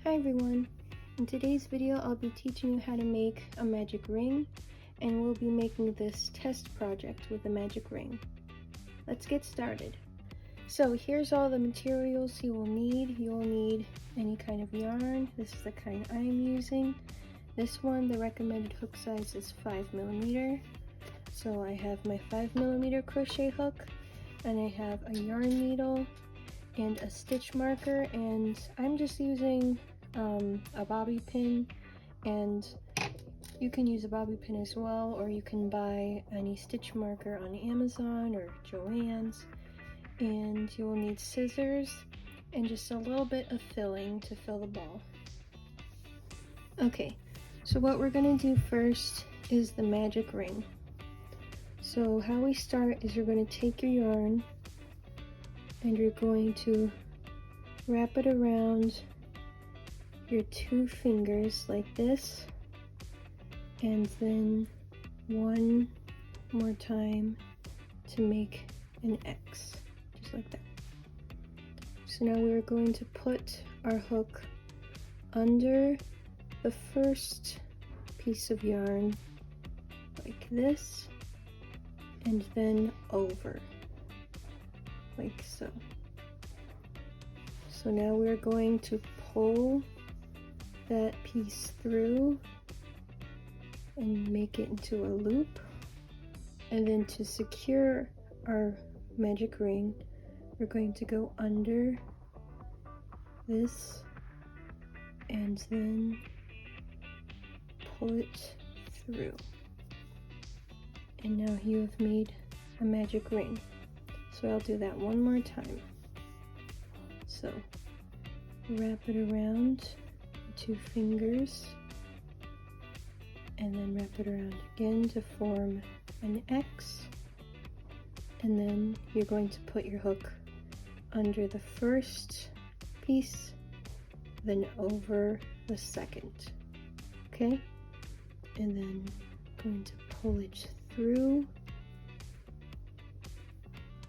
Hi everyone! In today's video I'll be teaching you how to make a magic ring, and we'll be making this test project with the magic ring. Let's get started. So here's all the materials you will need. You'll need any kind of yarn. This is the kind I'm using. This one, the recommended hook size is 5mm. So I have my 5mm crochet hook, and I have a yarn needle and a stitch marker, and I'm just using a bobby pin, and you can use a bobby pin as well, or you can buy any stitch marker on Amazon or Joann's. And you will need scissors and just a little bit of filling to fill the ball. Okay, so what we're going to do first is the magic ring. So how we start is you're going to take your yarn and you're going to wrap it around your 2 fingers like this, and then one more time to make an X, just like that. So now we're going to put our hook under the first piece of yarn like this, and then over like so. So now we're going to pull that piece through and make it into a loop, and then to secure our magic ring we're going to go under this and then pull it through, and now you have made a magic ring. So I'll do that one more time. So wrap it around 2 fingers and then wrap it around again to form an X, and then you're going to put your hook under the first piece, then over the second, okay? And then going to pull it through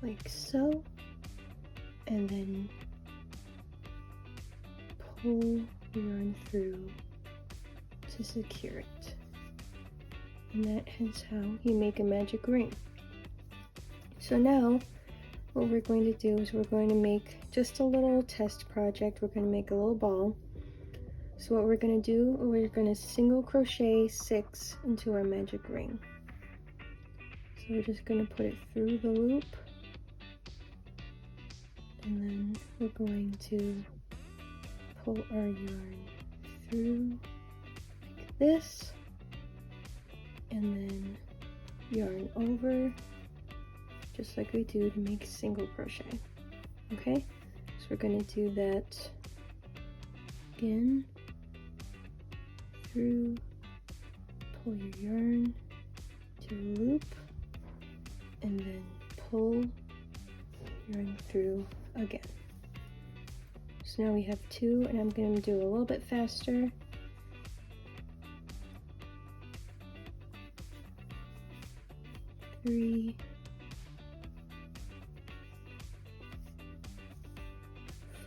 like so, and then pull yarn through to secure it. And that is how you make a magic ring. So now what we're going to do is we're going to make just a little test project. We're going to make a little ball. So what we're going to do, we're going to single crochet 6 into our magic ring. So we're just going to put it through the loop, and then we're going to pull our yarn through like this, and then yarn over just like we do to make single crochet. Okay, so we're going to do that again. Through, pull your yarn to a loop, and then pull yarn through again. So now we have 2, and I'm going to do a little bit faster. 3,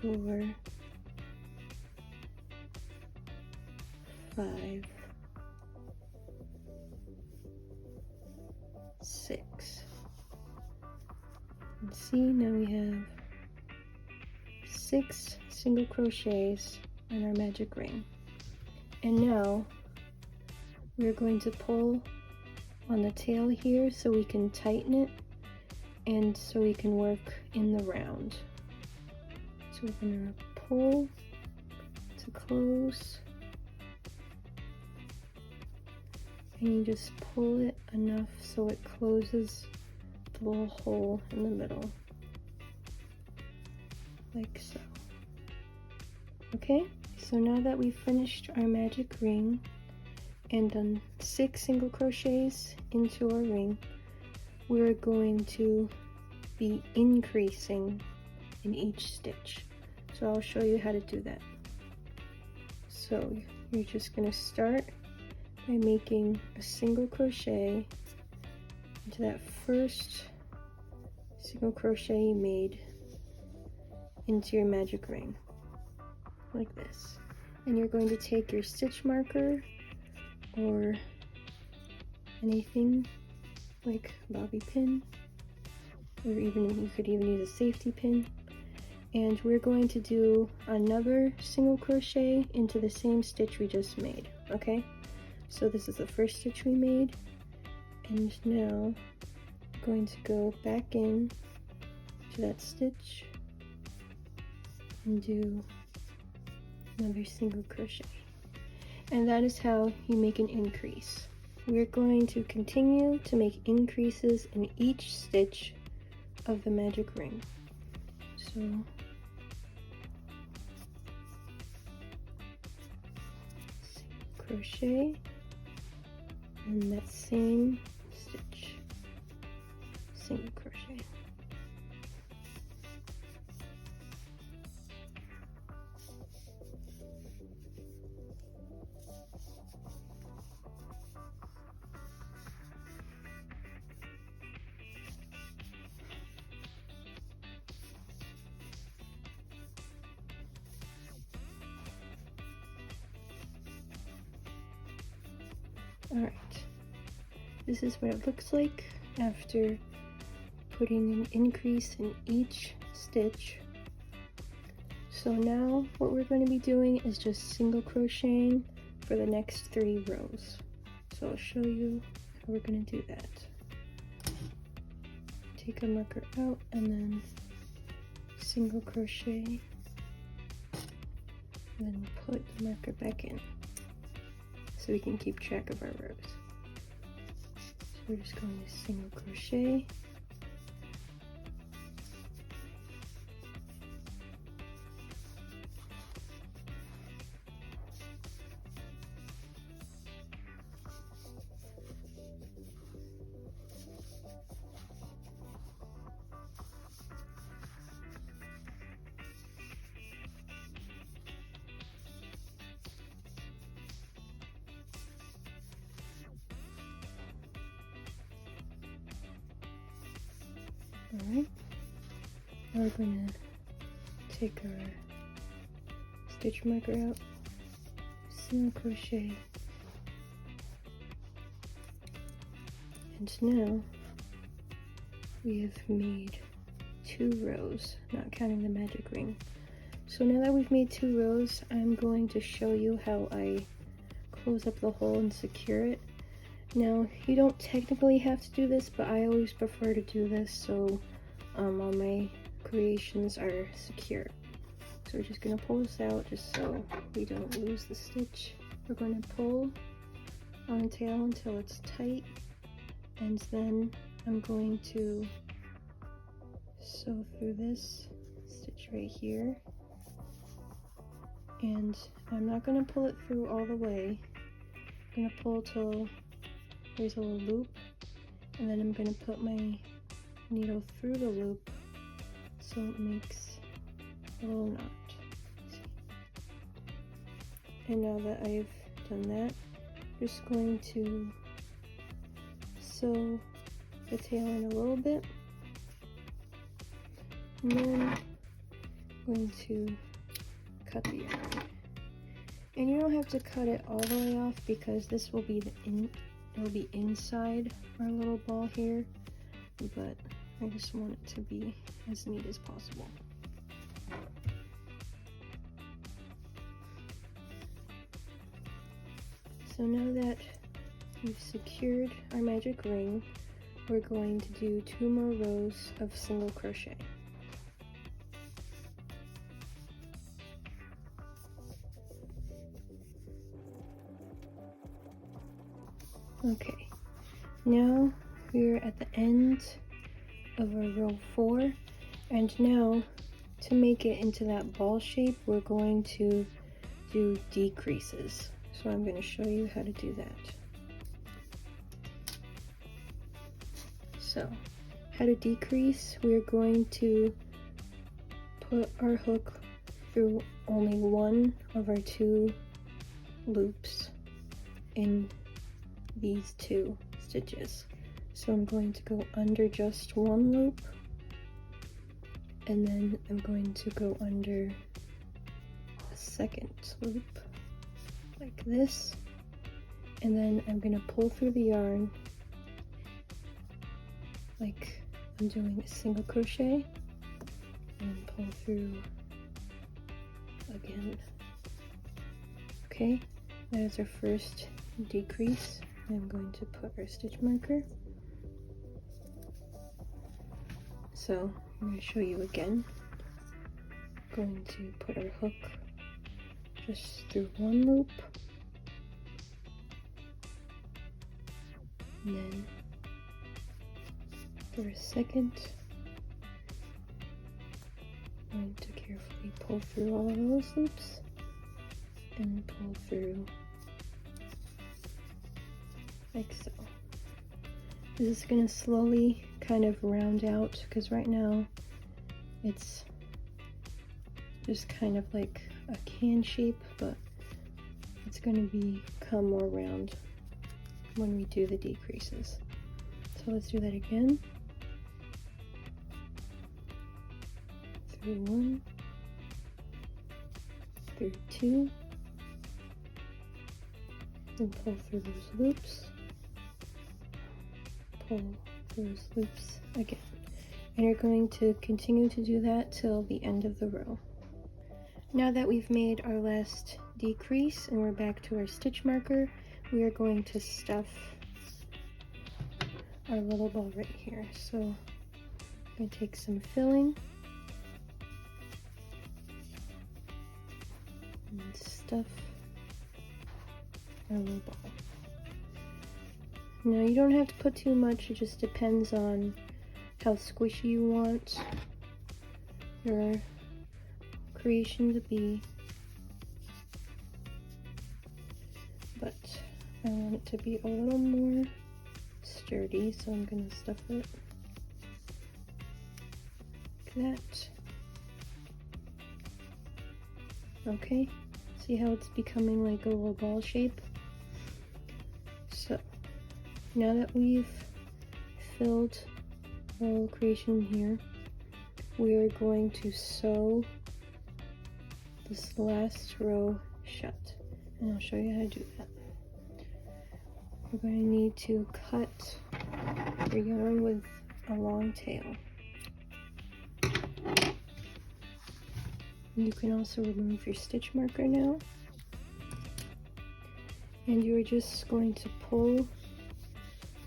4, 5, 6. And see, now we have 6 single crochets in our magic ring. And now we're going to pull on the tail here so we can tighten it and so we can work in the round. So we're going to pull to close, and you just pull it enough so it closes the little hole in the middle, like so. Okay, so now that we've finished our magic ring and done 6 single crochets into our ring, we're going to be increasing in each stitch. So I'll show you how to do that. So you're just going to start by making a single crochet into that first single crochet you made into your magic ring, like this. and you're going to take your stitch marker or anything like a bobby pin, or even you could even use a safety pin, and we're going to do another single crochet into the same stitch we just made. Okay, so this is the first stitch we made, and now I'm going to go back in to that stitch and do another single crochet, and that is how you make an increase. We're going to continue to make increases in each stitch of the magic ring. So single crochet in that same stitch, single crochet. Alright, this is what it looks like after putting an increase in each stitch. So now what we're going to be doing is just single crocheting for the next 3 rows. So I'll show you how we're going to do that. Take a marker out and then single crochet, and then put the marker back in, so we can keep track of our rows. So we're just going to single crochet, alright. Now we're going to take our stitch marker out, single crochet, and now we have made 2 rows, not counting the magic ring. So now that we've made 2 rows, I'm going to show you how I close up the hole and secure it. Now, you don't technically have to do this, but I always prefer to do this so all my creations are secure. So we're just going to pull this out just so we don't lose the stitch. We're going to pull on the tail until it's tight, and then I'm going to sew through this stitch right here, and I'm not going to pull it through all the way. I'm going to pull till there's a little loop, and then I'm going to put my needle through the loop so it makes a little knot. And now that I've done that, I'm just going to sew the tail in a little bit, and then I'm going to cut the yarn. And you don't have to cut it all the way off because this will be it'll be inside our little ball here, but I just want it to be as neat as possible. So now that we've secured our magic ring, we're going to do 2 more rows of single crochet. Okay, now we're at the end of our row 4, and now to make it into that ball shape, we're going to do decreases. So I'm going to show you how to do that. So, how to decrease, we're going to put our hook through only one of our 2 loops in these 2 stitches. So I'm going to go under just 1 loop, and then I'm going to go under a second loop, like this, and then I'm gonna pull through the yarn like I'm doing a single crochet, and pull through again. Okay, that is our first decrease. I'm going to put our stitch marker. So I'm going to show you again. Going to put our hook just through one loop, and then for a second, I'm going to carefully pull through all of those loops and pull through like so. This is going to slowly kind of round out, because right now it's just kind of like a can shape, but it's going to become more round when we do the decreases. So let's do that again. Through one, through two, and pull through those loops, pull those loops again. And you're going to continue to do that till the end of the row. Now that we've made our last decrease and we're back to our stitch marker, we are going to stuff our little ball right here. So I'm going to take some filling and stuff our little ball. Now you don't have to put too much, it just depends on how squishy you want your creation to be, but I want it to be a little more sturdy, so I'm going to stuff it like that. Okay, see how it's becoming like a little ball shape? So now that we've filled our little creation here, we are going to sew this last row shut, and I'll show you how to do that. We're going to need to cut your yarn with a long tail. You can also remove your stitch marker now, and you're just going to pull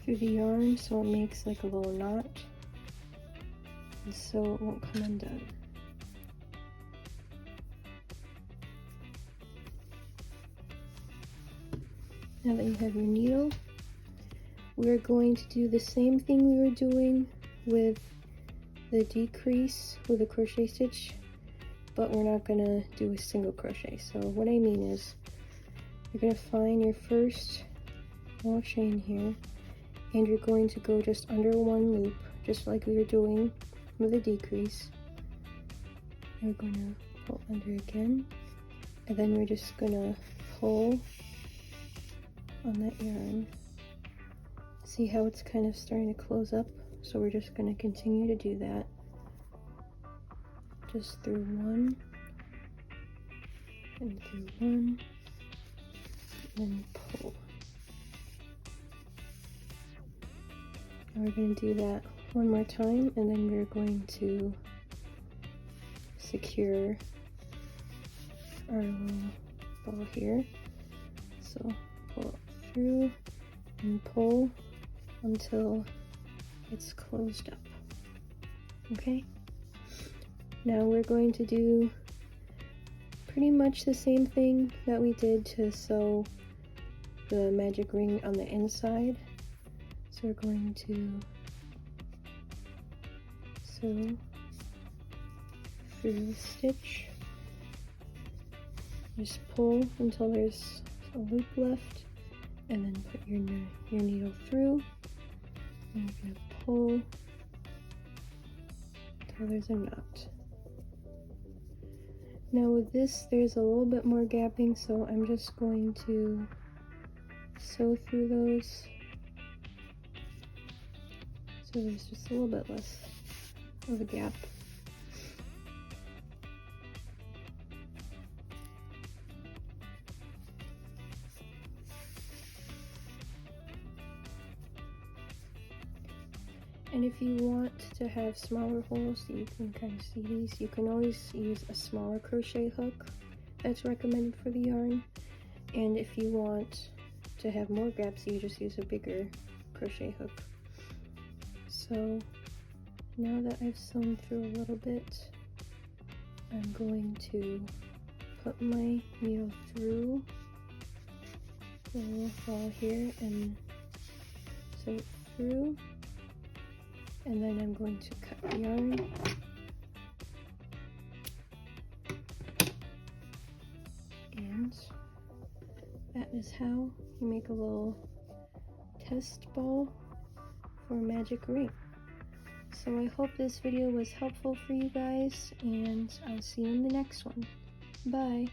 through the yarn so it makes like a little knot, and so it won't come undone. Now that you have your needle, we're going to do the same thing we were doing with the decrease with a crochet stitch, but we're not going to do a single crochet. So what I mean is, you're going to find your first little chain here, and you're going to go just under one loop, just like we were doing with a decrease. We're going to pull under again, and then we're just going to pull on that yarn. See how it's kind of starting to close up? So we're just going to continue to do that, just through one, and through one, and then pull. And we're going to do that one more time, and then we're going to secure our little ball here. So pull it through and pull until it's closed up. Okay? Now we're going to do pretty much the same thing that we did to sew the magic ring on the inside. So we're going to sew through the stitch. Just pull until there's a loop left, and then put your needle through, and you're going to pull until there's a knot. Now with this, there's a little bit more gapping, so I'm just going to sew through those so there's just a little bit less of a gap. And if you want to have smaller holes so you can kind of see these, you can always use a smaller crochet hook that's recommended for the yarn. And if you want to have more gaps, you just use a bigger crochet hook. So now that I've sewn through a little bit, I'm going to put my needle through the little hole here and sew it through, and then I'm going to cut the yarn. And that is how you make a little test ball for a magic ring. So I hope this video was helpful for you guys, and I'll see you in the next one. Bye!